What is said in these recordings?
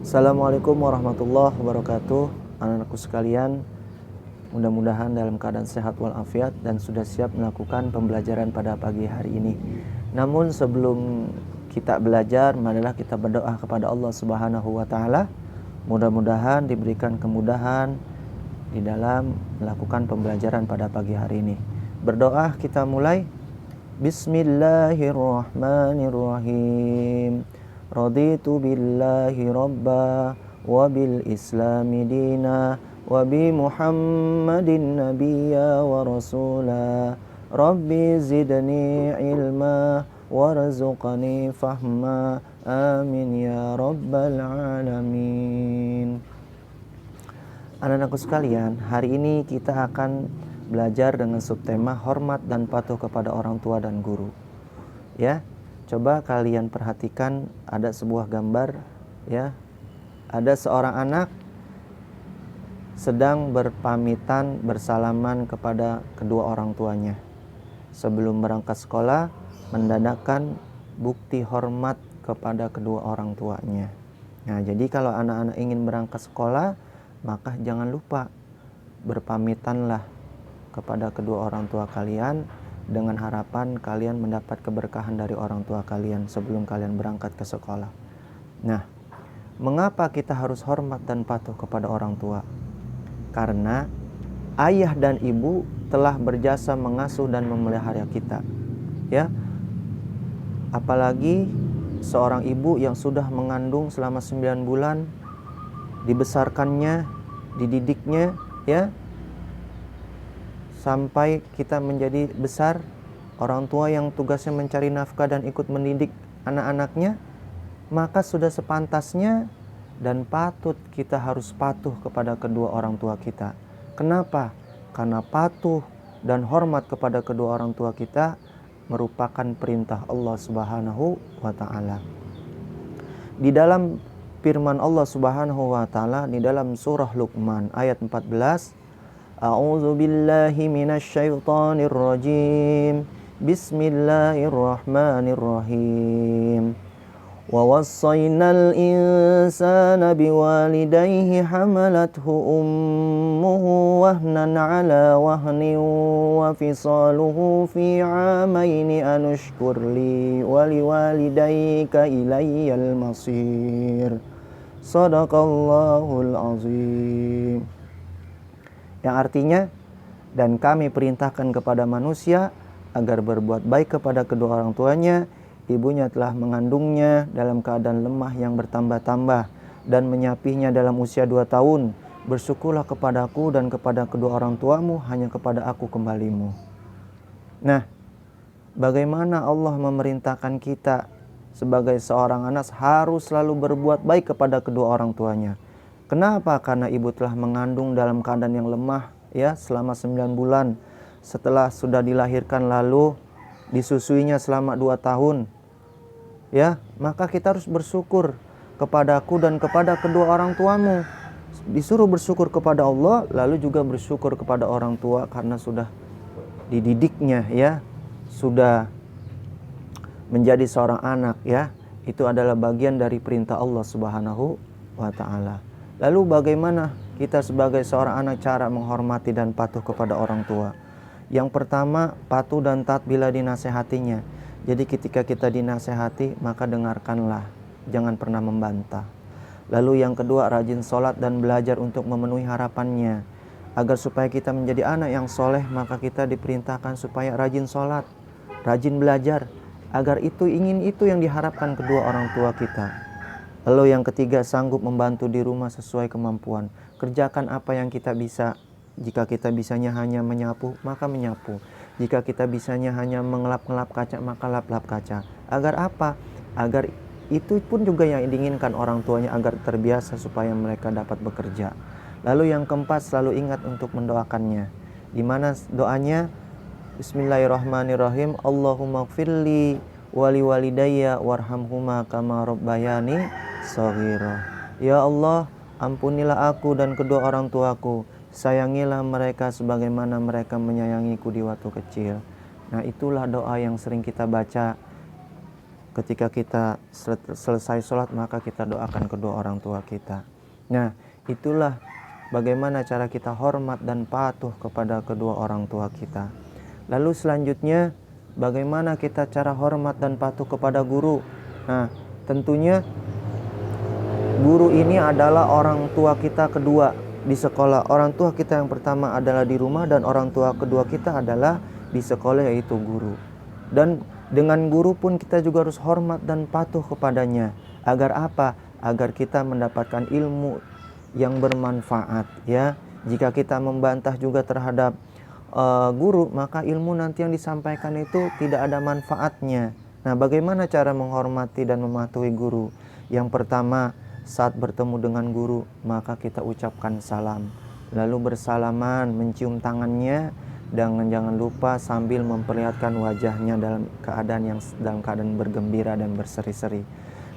Assalamualaikum warahmatullahi wabarakatuh. Anak-anakku sekalian, mudah-mudahan dalam keadaan sehat walafiat dan sudah siap melakukan pembelajaran pada pagi hari ini. Namun sebelum kita belajar, marilah kita berdoa kepada Allah Subhanahu wa taala. Mudah-mudahan diberikan kemudahan di dalam melakukan pembelajaran pada pagi hari ini. Berdoa kita mulai. Bismillahirrahmanirrahim. Raditu billahi rabba wa bil islami dina wa bi Muhammadin nabiyya wa rasula. Rabbi zidni ilma warzuqni fahma. Amin ya rabbal alamin. Anak-anakku sekalian, hari ini kita akan belajar dengan subtema hormat dan patuh kepada orang tua dan guru. Ya, coba kalian perhatikan, ada sebuah gambar, ya. Ada seorang anak sedang berpamitan, bersalaman kepada kedua orang tuanya. Sebelum berangkat sekolah, mendadakan bukti hormat kepada kedua orang tuanya. Nah, jadi kalau anak-anak ingin berangkat sekolah, maka jangan lupa berpamitanlah kepada kedua orang tua kalian dengan harapan kalian mendapat keberkahan dari orang tua kalian sebelum kalian berangkat ke sekolah. Nah, mengapa kita harus hormat dan patuh kepada orang tua? Karena ayah dan ibu telah berjasa mengasuh dan memelihara kita. Ya. Apalagi seorang ibu yang sudah mengandung selama 9 bulan, dibesarkannya, dididiknya, ya, sampai kita menjadi besar. Orang tua yang tugasnya mencari nafkah dan ikut mendidik anak-anaknya, maka sudah sepantasnya dan patut kita harus patuh kepada kedua orang tua kita. Kenapa? Karena patuh dan hormat kepada kedua orang tua kita merupakan perintah Allah Subhanahu wa taala. Di dalam firman Allah Subhanahu wa taala di dalam surah Luqman ayat 14, A'udzu billahi minasyaitonir rajim. Bismillahirrahmanirrahim. Wa wassaynal insana biwalidayhi hamalathu ummuhu wahnan 'ala wahnin wa fisaluhu fi 'amaini an ushkur li wa liwalidayka ilayyal masir. Shadaqallahul azim. Yang artinya, dan kami perintahkan kepada manusia agar berbuat baik kepada kedua orang tuanya. Ibunya telah mengandungnya dalam keadaan lemah yang bertambah-tambah dan menyapihnya dalam usia 2 tahun. Bersyukurlah kepadaku dan kepada kedua orang tuamu, hanya kepada aku kembalimu. Nah, bagaimana Allah memerintahkan kita sebagai seorang anak harus selalu berbuat baik kepada kedua orang tuanya. Kenapa? Karena ibu telah mengandung dalam keadaan yang lemah, ya, selama 9 bulan. Setelah sudah dilahirkan lalu disusuinya selama 2 tahun. Ya, maka kita harus bersyukur kepadaku dan kepada kedua orang tuamu. Disuruh bersyukur kepada Allah, lalu juga bersyukur kepada orang tua karena sudah dididiknya, ya, sudah menjadi seorang anak, ya. Itu adalah bagian dari perintah Allah Subhanahu wa taala. Lalu bagaimana kita sebagai seorang anak cara menghormati dan patuh kepada orang tua? Yang pertama, patuh dan taat bila dinasehatinya. Jadi ketika kita dinasehati, maka dengarkanlah, jangan pernah membantah. Lalu yang kedua, rajin sholat dan belajar untuk memenuhi harapannya. Agar supaya kita menjadi anak yang soleh, maka kita diperintahkan supaya rajin sholat, rajin belajar. Agar itu yang diharapkan kedua orang tua kita. Lalu yang ketiga, sanggup membantu di rumah sesuai kemampuan. Kerjakan apa yang kita bisa. Jika kita bisanya hanya menyapu, maka menyapu. Jika kita bisanya hanya mengelap-ngelap kaca, maka lap-lap kaca. Agar apa? Agar itu pun juga yang diinginkan orang tuanya, agar terbiasa supaya mereka dapat bekerja. Lalu yang keempat, selalu ingat untuk mendoakannya. Di mana doanya? Bismillahirrahmanirrahim. Allahumma gfirli wali walidayya warhamhuma kama rabbayani shaghira. Ya Allah, ampunilah aku dan kedua orang tuaku, sayangilah mereka sebagaimana mereka menyayangiku di waktu kecil. Nah, itulah doa yang sering kita baca ketika kita selesai sholat maka kita doakan kedua orang tua kita. Nah, itulah bagaimana cara kita hormat dan patuh kepada kedua orang tua kita. Lalu selanjutnya, bagaimana kita cara hormat dan patuh kepada guru? Nah, tentunya guru ini adalah orang tua kita kedua di sekolah. Orang tua kita yang pertama adalah di rumah, dan orang tua kedua kita adalah di sekolah, yaitu guru. Dan dengan guru pun kita juga harus hormat dan patuh kepadanya. Agar apa? Agar kita mendapatkan ilmu yang bermanfaat, ya. Jika kita membantah juga terhadap guru, maka ilmu nanti yang disampaikan itu tidak ada manfaatnya. Nah, bagaimana cara menghormati dan mematuhi guru? Yang pertama, saat bertemu dengan guru, maka kita ucapkan salam, lalu bersalaman, mencium tangannya, dan jangan lupa sambil memperlihatkan wajahnya dalam keadaan bergembira dan berseri-seri.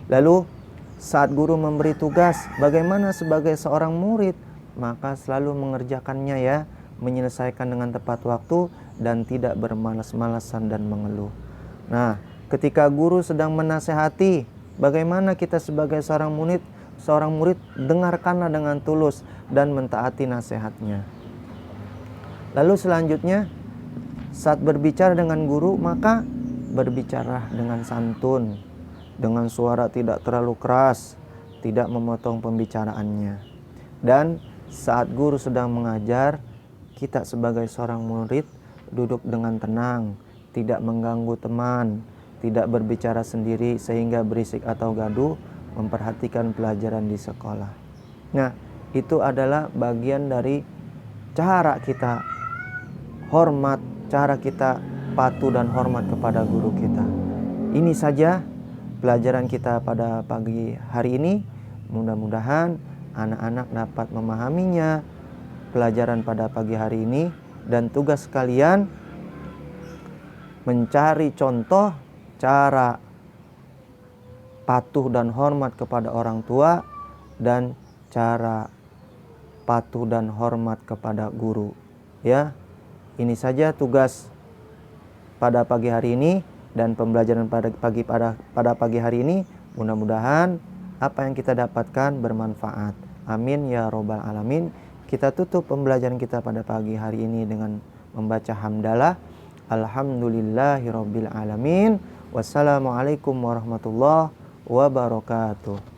Lalu saat guru memberi tugas, bagaimana sebagai seorang murid, maka selalu mengerjakannya, ya, menyelesaikan dengan tepat waktu dan tidak bermalas-malasan dan mengeluh. Nah, ketika guru sedang menasehati, bagaimana kita sebagai seorang murid dengarkanlah dengan tulus dan mentaati nasihatnya. Lalu selanjutnya, saat berbicara dengan guru, maka berbicara dengan santun, dengan suara tidak terlalu keras, tidak memotong pembicaraannya. Dan saat guru sedang mengajar, kita sebagai seorang murid duduk dengan tenang, tidak mengganggu teman, tidak berbicara sendiri sehingga berisik atau gaduh, memperhatikan pelajaran di sekolah. Nah, itu adalah bagian dari cara kita hormat, cara kita patuh dan hormat kepada guru kita. Ini saja pelajaran kita pada pagi hari ini. Mudah-mudahan anak-anak dapat memahaminya, pelajaran pada pagi hari ini, dan tugas kalian mencari contoh cara patuh dan hormat kepada orang tua dan cara patuh dan hormat kepada guru, ya. Ini saja tugas pada pagi hari ini dan pembelajaran pada pagi hari ini. Mudah-mudahan apa yang kita dapatkan bermanfaat. Amin ya robbal alamin. Kita tutup pembelajaran kita pada pagi hari ini dengan membaca hamdalah. Alhamdulillahirabbil alamin. Wassalamualaikum warahmatullahi wabarakatuh.